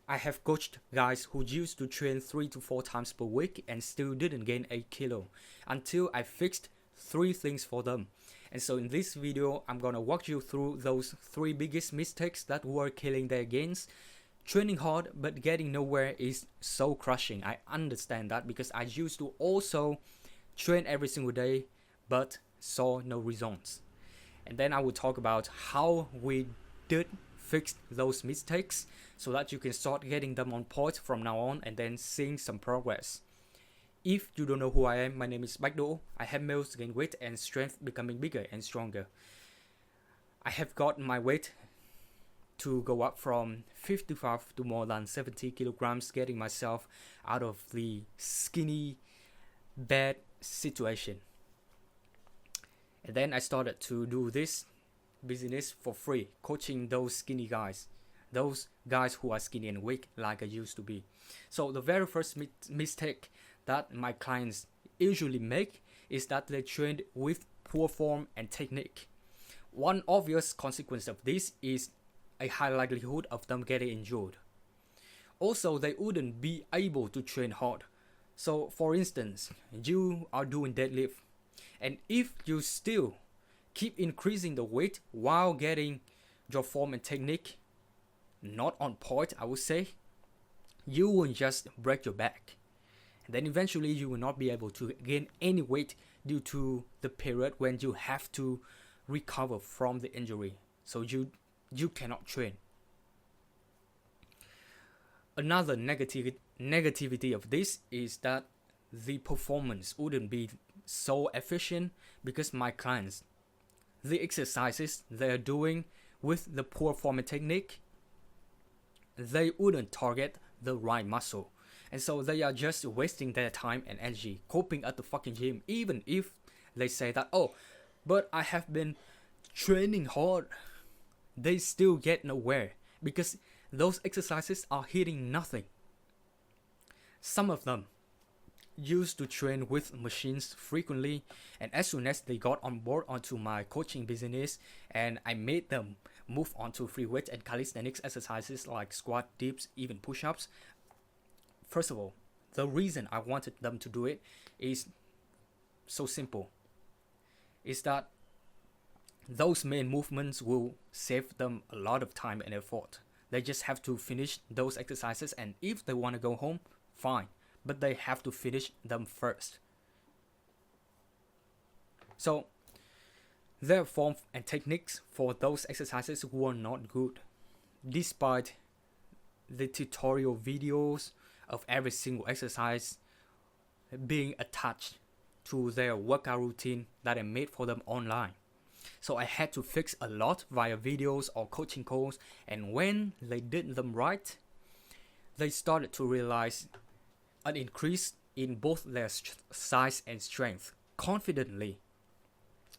I have coached guys who used to train 3 to 4 times per week and still didn't gain 8 kilo until I fixed 3 things for them. And so in this video, I'm gonna walk you through those 3 biggest mistakes that were killing their gains. Training hard but getting nowhere is so crushing. I understand that because I used to also train every single day but saw no results. And then I will talk about how we did fix those mistakes so that you can start getting them on point from now on and then seeing some progress. If you don't know who I am, my name is Bách Đỗ. I help males gain weight and strength becoming bigger and stronger. I have got my weight to go up from 55 to more than 70 kilograms, getting myself out of the skinny, bad situation. And then I started to do this business for free, coaching those skinny guys, those guys who are skinny and weak like I used to be. So the very first mistake that my clients usually make is that they trained with poor form and technique. One obvious consequence of this is a high likelihood of them getting injured. Also, they wouldn't be able to train hard. So for instance, you are doing deadlift, and if you still keep increasing the weight while getting your form and technique not on point, I would say, you will just break your back. And then eventually you will not be able to gain any weight due to the period when you have to recover from the injury. So you cannot train. Another negativity of this is that the performance wouldn't be so efficient because my clients, the exercises they're doing with the poor form and technique, they wouldn't target the right muscle. And so they are just wasting their time and energy coping at the fucking gym, even if they say that, oh, but I have been training hard. They still get nowhere because those exercises are hitting nothing. Some of them used to train with machines frequently, and as soon as they got on board onto my coaching business and I made them move on to free weight and calisthenics exercises like squat, dips, even push-ups. First of all, the reason I wanted them to do it is so simple. Is that those main movements will save them a lot of time and effort. They just have to finish those exercises, and if they want to go home, fine. But they have to finish them first. So their form and techniques for those exercises were not good, despite the tutorial videos of every single exercise being attached to their workout routine that I made for them online. So I had to fix a lot via videos or coaching calls, and when they did them right, they started to realize an increase in both their size and strength confidently.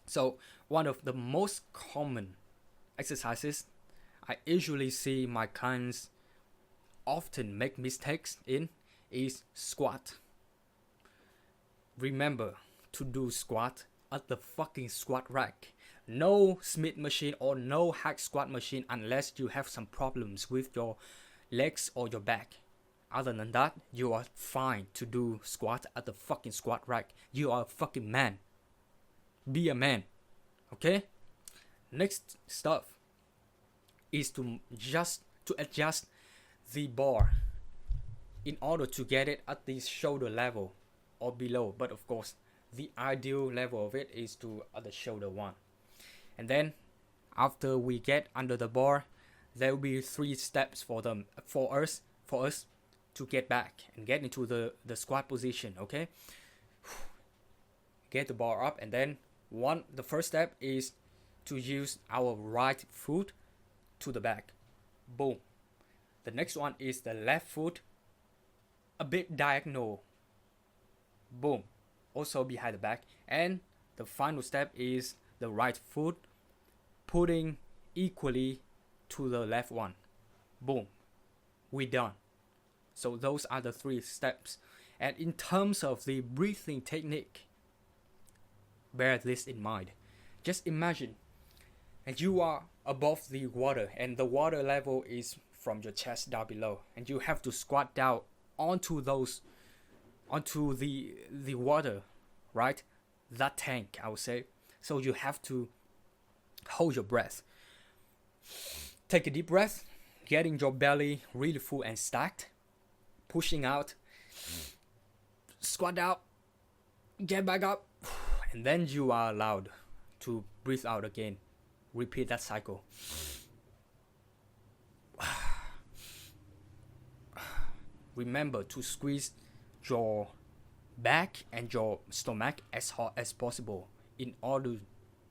So one of the most common exercises I usually see my clients often make mistakes in is squat. Remember to do squat at the fucking squat rack. No Smith machine or no hack squat machine unless you have some problems with your legs or your back. Other than that, you are fine to do squat at the fucking squat rack. You are a fucking man. Be a man. Okay? Next stuff is to adjust the bar in order to get it at the shoulder level or below. But of course, the ideal level of it is to at the shoulder one. And then after we get under the bar, there will be 3 steps for us to get back and get into the squat position. Okay, get the bar up, and then the first step is to use our right foot to the back. Boom. The next one is the left foot a bit diagonal. Boom. Also behind the back. And the final step is the right foot putting equally to the left one. Boom. We're done. So those are the 3 steps. And in terms of the breathing technique, bear this in mind. Just imagine and you are above the water and the water level is from your chest down below, and you have to squat down onto the water, right? That tank, I would say. So you have to hold your breath. Take a deep breath, getting your belly really full and stacked, pushing out, squat out, get back up, and then you are allowed to breathe out again. Repeat that cycle. Remember to squeeze your back and your stomach as hard as possible in order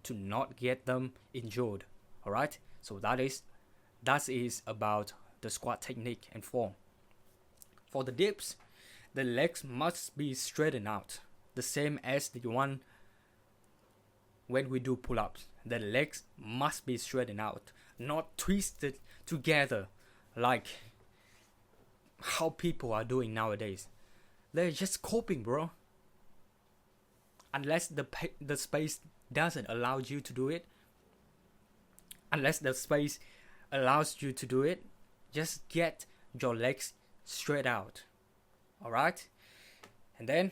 to not get them injured. Alright? So that is about the squat technique and form. For the dips, the legs must be straightened out, the same as the one when we do pull-ups. The legs must be straightened out, not twisted together like how people are doing nowadays. They're just coping, bro. Unless the space doesn't allow you to do it, just get your legs straight out. Alright? And then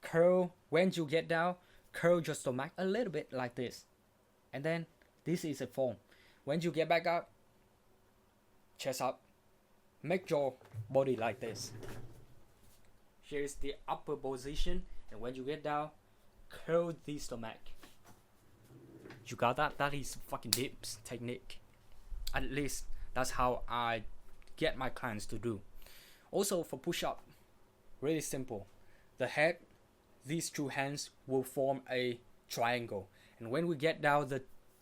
curl. When you get down, curl your stomach a little bit like this. And then this is a form. When you get back up, chest up, make your body like this. Here is the upper position, and when you get down, curl the stomach. You got that? That is fucking dips technique. At least that's how I get my clients to do. Also for push-up, really simple. The head, these two hands will form a triangle, and when we get down,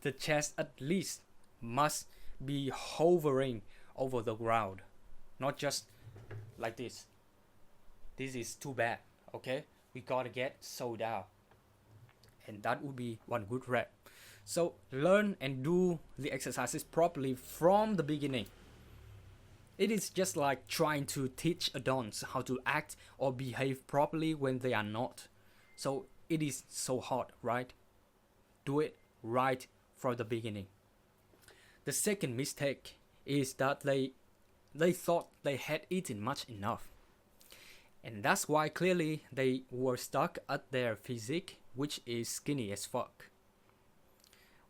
the chest at least must be hovering over the ground, not just like this. This is too bad. Okay, we gotta get so down, and that would be one good rep. So learn and do the exercises properly from the beginning. It is just like trying to teach adults how to act or behave properly when they are not. So it is so hard, right? Do it right from the beginning. The second mistake is that they thought they had eaten much enough. And that's why clearly they were stuck at their physique, which is skinny as fuck.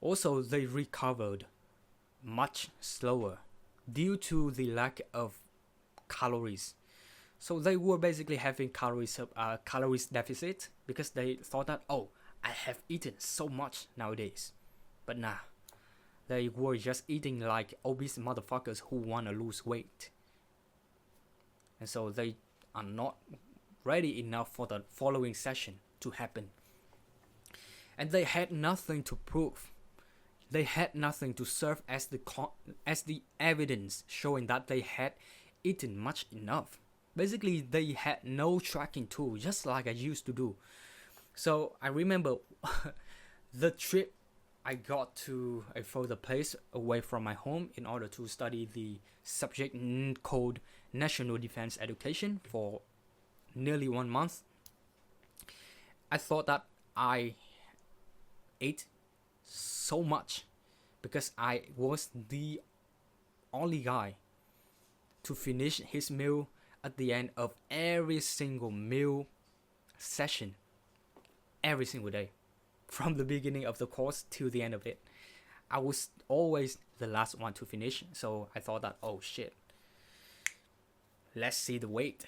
Also, they recovered much slower due to the lack of calories. So they were basically having calories deficit because they thought that, oh, I have eaten so much nowadays. But nah, they were just eating like obese motherfuckers who want to lose weight. And so they are not ready enough for the following session to happen. And they had nothing to prove. They had nothing to serve as the evidence showing that they had eaten much enough. Basically, they had no tracking tool, just like I used to do. So I remember the trip I got to a further place away from my home in order to study the subject called National Defense Education for nearly 1 month. I thought that I ate so much because I was the only guy to finish his meal at the end of every single meal session, every single day, from the beginning of the course till the end of it. I was always the last one to finish, so I thought that, oh shit, let's see the weight.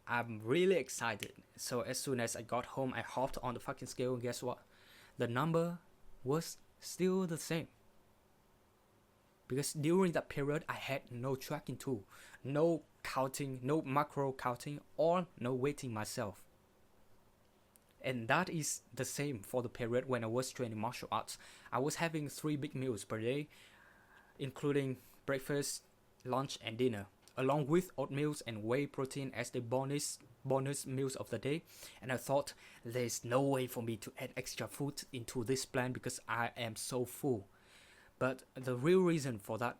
I'm really excited. So as soon as I got home, I hopped on the fucking scale, and guess what? The number was still the same. Because during that period, I had no tracking tool, no counting, no macro counting, or no weighting myself. And that is the same for the period when I was training martial arts. I was having 3 big meals per day, including breakfast, lunch, and dinner, along with oatmeals and whey protein as the bonus meals of the day. And I thought, there's no way for me to add extra food into this plan because I am so full. But the real reason for that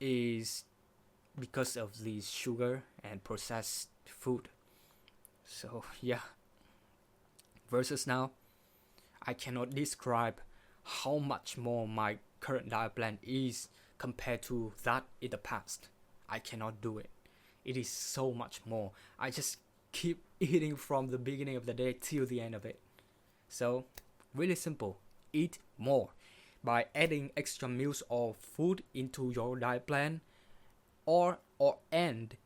is because of the sugar and processed food. So yeah, versus now, I cannot describe how much more my current diet plan is compared to that in the past. I cannot do it. It is so much more. I just keep eating from the beginning of the day till the end of it. So, really simple. Eat more by adding extra meals or food into your diet plan, or and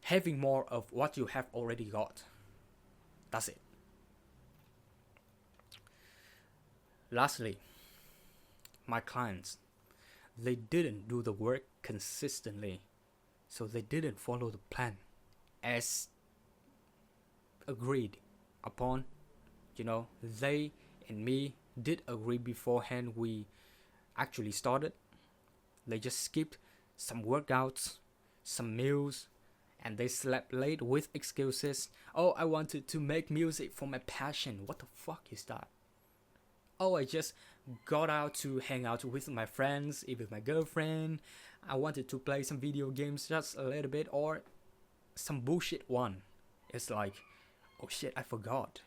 having more of what you have already got. That's it. Lastly, my clients, they didn't do the work consistently, so they didn't follow the plan as agreed upon. They and me did agree beforehand we actually started. They just skipped some workouts, some meals, and they slept late with excuses. Oh, I wanted to make music for my passion. What the fuck is that? Oh, I just got out to hang out with my friends, even my girlfriend. I wanted to play some video games just a little bit, or some bullshit one. It's like, oh shit, I forgot.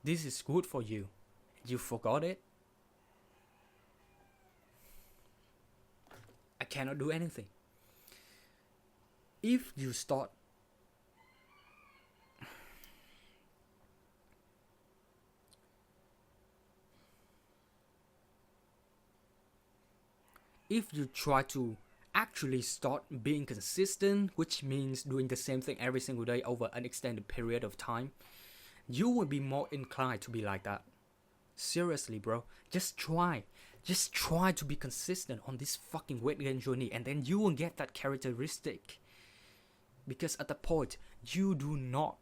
This is good for you. You forgot it? I cannot do anything. If you start if you try to actually start being consistent, which means doing the same thing every single day over an extended period of time, you will be more inclined to be like that. Seriously, bro. Just try to be consistent on this fucking weight gain journey, and then you will get that characteristic. Because at the point, you do not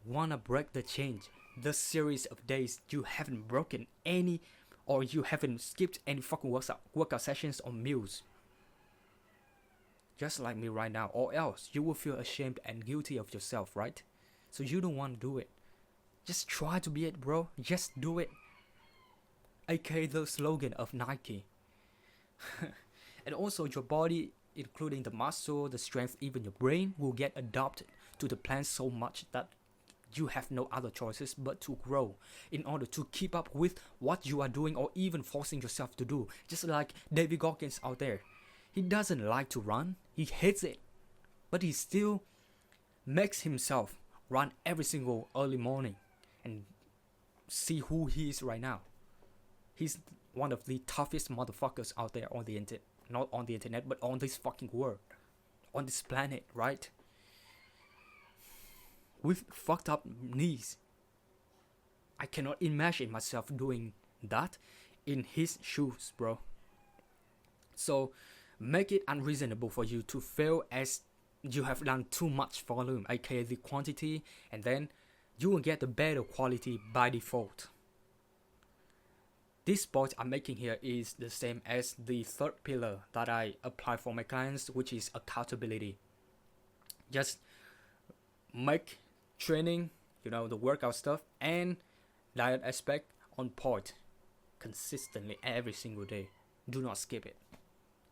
want to break the change. The series of days you haven't broken any, or you haven't skipped any fucking workout sessions or meals. Just like me right now, or else you will feel ashamed and guilty of yourself, right? So you don't want to do it. Just try to be it, bro. Just do it. AKA the slogan of Nike. And also your body, including the muscle, the strength, even your brain, will get adapted to the plan so much that you have no other choices but to grow in order to keep up with what you are doing, or even forcing yourself to do. Just like David Goggins out there. He doesn't like to run. He hates it. But he still makes himself run every single early morning. And see who he is right now. He's one of the toughest motherfuckers out there on the internet. Not on the internet, but on this fucking world. On this planet, right? With fucked up knees. I cannot imagine myself doing that in his shoes, bro. So, make it unreasonable for you to feel as you have done too much volume, aka the quantity, and then you will get the better quality by default. This point I'm making here is the same as the third pillar that I apply for my clients, which is accountability. Just make training, the workout stuff and diet aspect on point consistently every single day. Do not skip it.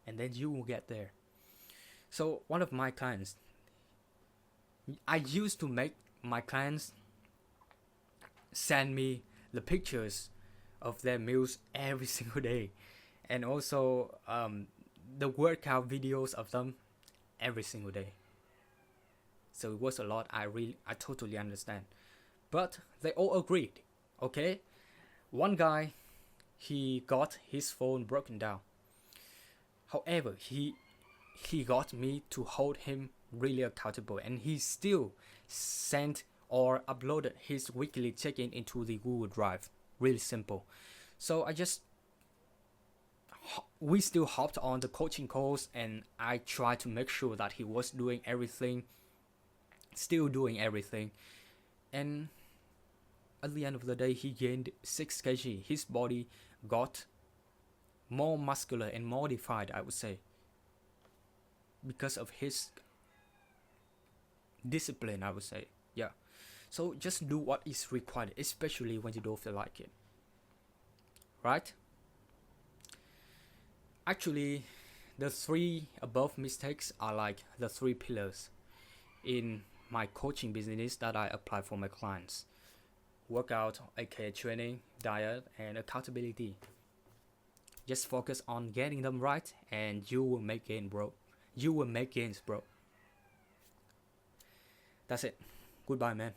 And then you will get there. So one of my clients, I used to make my clients send me the pictures of their meals every single day, and also the workout videos of them every single day. So it was a lot. I totally understand, but they all agreed. Okay, one guy, he got his phone broken down. However, he got me to hold him really accountable, and he still sent or uploaded his weekly check-in into the Google Drive. Really simple. So we still hopped on the coaching calls, and I tried to make sure that he was doing everything, still doing everything. And at the end of the day, he gained 6 kg. His body got more muscular and more defined, I would say, because of his discipline, I would say. Yeah. So just do what is required, especially when you don't feel like it. Right? Actually, the 3 above mistakes are like the 3 pillars in my coaching business that I apply for my clients. workout, aka training, diet, and accountability. Just focus on getting them right, and you will make gains, bro. You will make gains, bro. That's it. Goodbye, man.